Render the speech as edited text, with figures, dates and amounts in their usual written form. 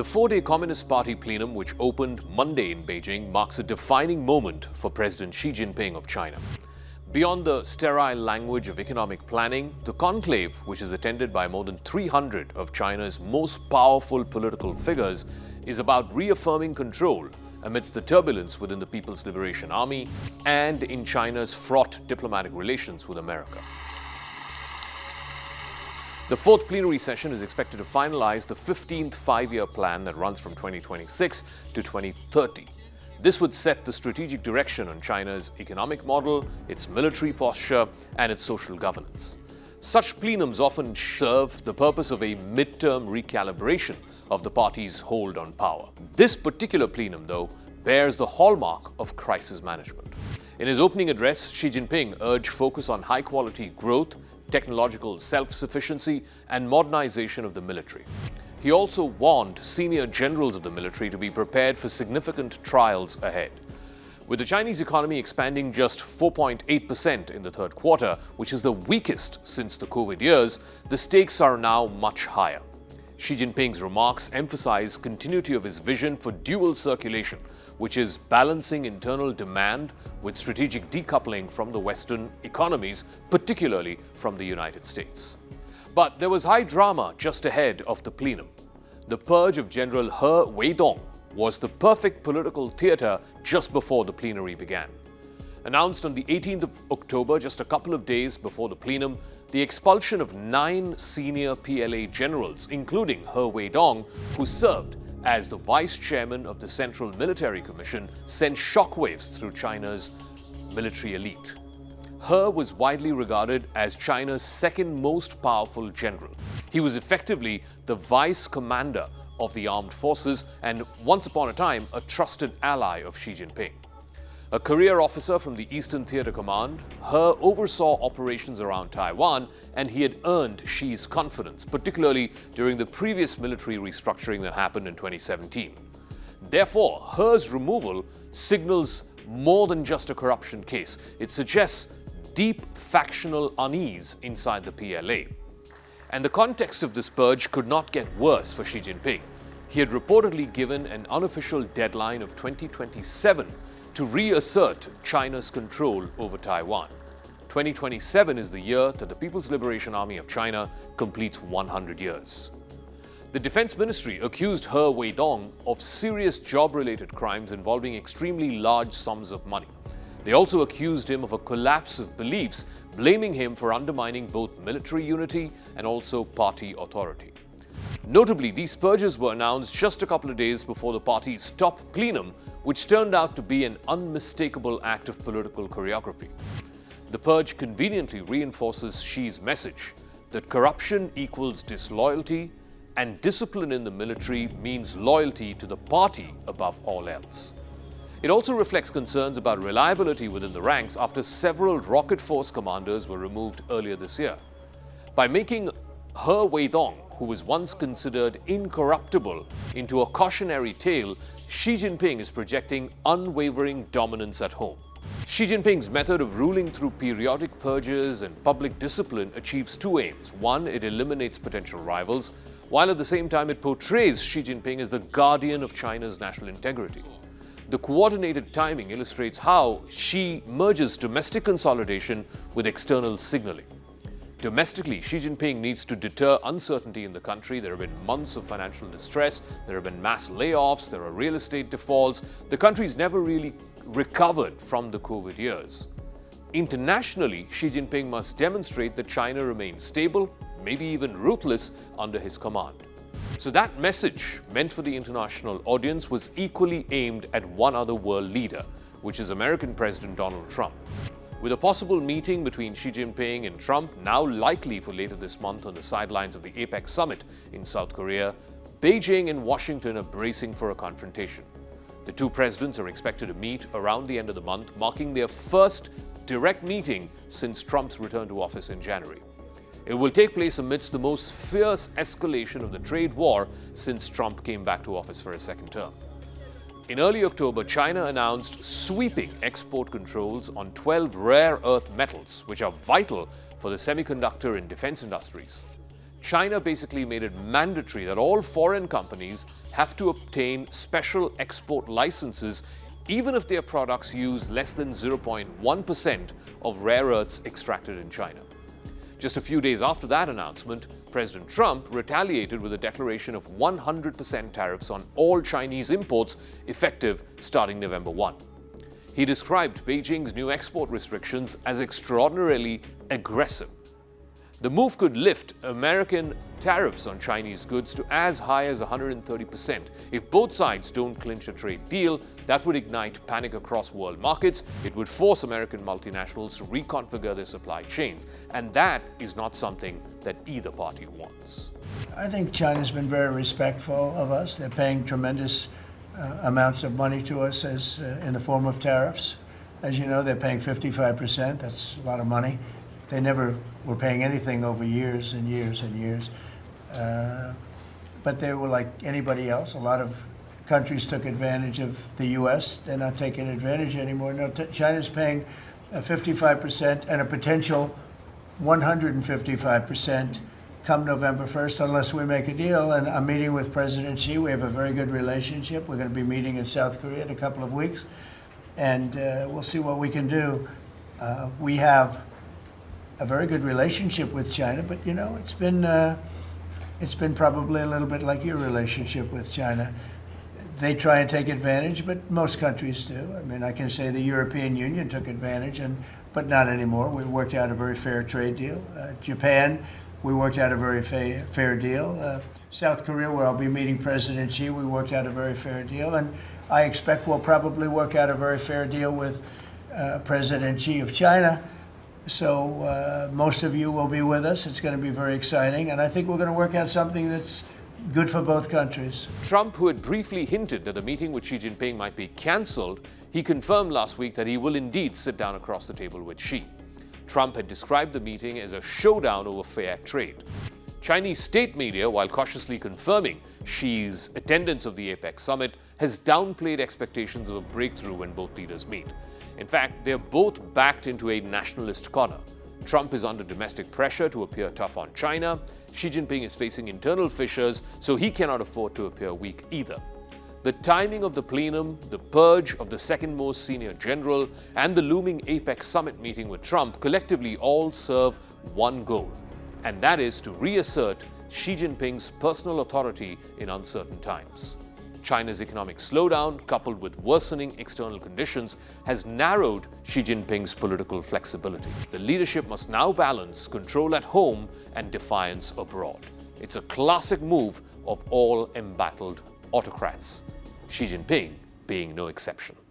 The four-day Communist Party plenum, which opened Monday in Beijing, marks a defining moment for President Xi Jinping of China. Beyond the sterile language of economic planning, the conclave, which is attended by more than 300 of China's most powerful political figures, is about reaffirming control amidst the turbulence within the People's Liberation Army and in China's fraught diplomatic relations with America. The fourth plenary session is expected to finalize the 15th five-year plan that runs from 2026 to 2030. This would set the strategic direction on China's economic model, its military posture, and its social governance. Such plenums often serve the purpose of a mid-term recalibration of the party's hold on power. This particular plenum, though, bears the hallmark of crisis management. In his opening address, Xi Jinping urged focus on high-quality growth, technological self-sufficiency, and modernization of the military. He also warned senior generals of the military to be prepared for significant trials ahead. With the Chinese economy expanding just 4.8% in the third quarter, which is the weakest since the COVID years, the stakes are now much higher. Xi Jinping's remarks emphasize continuity of his vision for dual circulation, which is balancing internal demand with strategic decoupling from the Western economies, particularly from the United States. But there was high drama just ahead of the plenum. The purge of General He Weidong was the perfect political theater just before the plenary began. Announced on the 18th of October, just a couple of days before the plenum, the expulsion of 9 senior PLA generals, including He Weidong, who served as the vice chairman of the Central Military Commission, sent shockwaves through China's military elite. He was widely regarded as China's second most powerful general. He was effectively the vice commander of the armed forces and, once upon a time, a trusted ally of Xi Jinping. A career officer from the Eastern Theater Command, He oversaw operations around Taiwan, and he had earned Xi's confidence, particularly during the previous military restructuring that happened in 2017. Therefore, He's removal signals more than just a corruption case. It suggests deep factional unease inside the PLA. And the context of this purge could not get worse for Xi Jinping. He had reportedly given an unofficial deadline of 2027 to reassert China's control over Taiwan. 2027 is the year that the People's Liberation Army of China completes 100 years. The Defense Ministry accused He Weidong of serious job-related crimes involving extremely large sums of money. They also accused him of a collapse of beliefs, blaming him for undermining both military unity and also party authority. Notably, these purges were announced just a couple of days before the party's top plenum, which turned out to be an unmistakable act of political choreography. The purge conveniently reinforces Xi's message that corruption equals disloyalty and discipline in the military means loyalty to the party above all else. It also reflects concerns about reliability within the ranks after several rocket force commanders were removed earlier this year. By making He Weidong, who was once considered incorruptible, into a cautionary tale, Xi Jinping is projecting unwavering dominance at home. Xi Jinping's method of ruling through periodic purges and public discipline achieves two aims. One, it eliminates potential rivals, while at the same time it portrays Xi Jinping as the guardian of China's national integrity. The coordinated timing illustrates how Xi merges domestic consolidation with external signaling. Domestically, Xi Jinping needs to deter uncertainty in the country. There have been months of financial distress, there have been mass layoffs, there are real estate defaults. The country's never really recovered from the COVID years. Internationally, Xi Jinping must demonstrate that China remains stable, maybe even ruthless, under his command. So that message, meant for the international audience, was equally aimed at one other world leader, which is American President Donald Trump. With a possible meeting between Xi Jinping and Trump now likely for later this month on the sidelines of the APEC Summit in South Korea, Beijing and Washington are bracing for a confrontation. The two presidents are expected to meet around the end of the month, marking their first direct meeting since Trump's return to office in January. It will take place amidst the most fierce escalation of the trade war since Trump came back to office for a second term. In early October, China announced sweeping export controls on 12 rare earth metals, which are vital for the semiconductor and defense industries. China basically made it mandatory that all foreign companies have to obtain special export licenses even if their products use less than 0.1% of rare earths extracted in China. Just a few days after that announcement, President Trump retaliated with a declaration of 100% tariffs on all Chinese imports effective starting November 1. He described Beijing's new export restrictions as extraordinarily aggressive. The move could lift American tariffs on Chinese goods to as high as 130%. If both sides don't clinch a trade deal, that would ignite panic across world markets. It would force American multinationals to reconfigure their supply chains. And that is not something that either party wants. I think China's been very respectful of us. They're paying tremendous amounts of money to us as in the form of tariffs. As you know, they're paying 55%. That's a lot of money. They never were paying anything over years and years and years. But they were like anybody else. A lot of countries took advantage of the U.S. They're not taking advantage anymore. No, China's paying 55% and a potential 155% come November 1st unless we make a deal. And I'm meeting with President Xi. We have a very good relationship. We're going to be meeting in South Korea in a couple of weeks. And we'll see what we can do. We have a very good relationship with China, but you know, it's been probably a little bit like your relationship with China. They try and take advantage, but most countries do. I mean, I can say the European Union took advantage, but not anymore. We worked out a very fair trade deal. Japan, we worked out a very fair deal. South Korea, where I'll be meeting President Xi, we worked out a very fair deal, and I expect we'll probably work out a very fair deal with President Xi of China. So most of you will be with us. It's going to be very exciting. And I think we're going to work out something that's good for both countries. Trump, who had briefly hinted that the meeting with Xi Jinping might be cancelled, he confirmed last week that he will indeed sit down across the table with Xi. Trump had described the meeting as a showdown over fair trade. Chinese state media, while cautiously confirming Xi's attendance of the APEC Summit, has downplayed expectations of a breakthrough when both leaders meet. In fact, they're both backed into a nationalist corner. Trump is under domestic pressure to appear tough on China. Xi Jinping is facing internal fissures, so he cannot afford to appear weak either. The timing of the plenum, the purge of the second most senior general, and the looming APEC Summit meeting with Trump collectively all serve one goal, and that is to reassert Xi Jinping's personal authority in uncertain times. China's economic slowdown, coupled with worsening external conditions, has narrowed Xi Jinping's political flexibility. The leadership must now balance control at home and defiance abroad. It's a classic move of all embattled autocrats, Xi Jinping being no exception.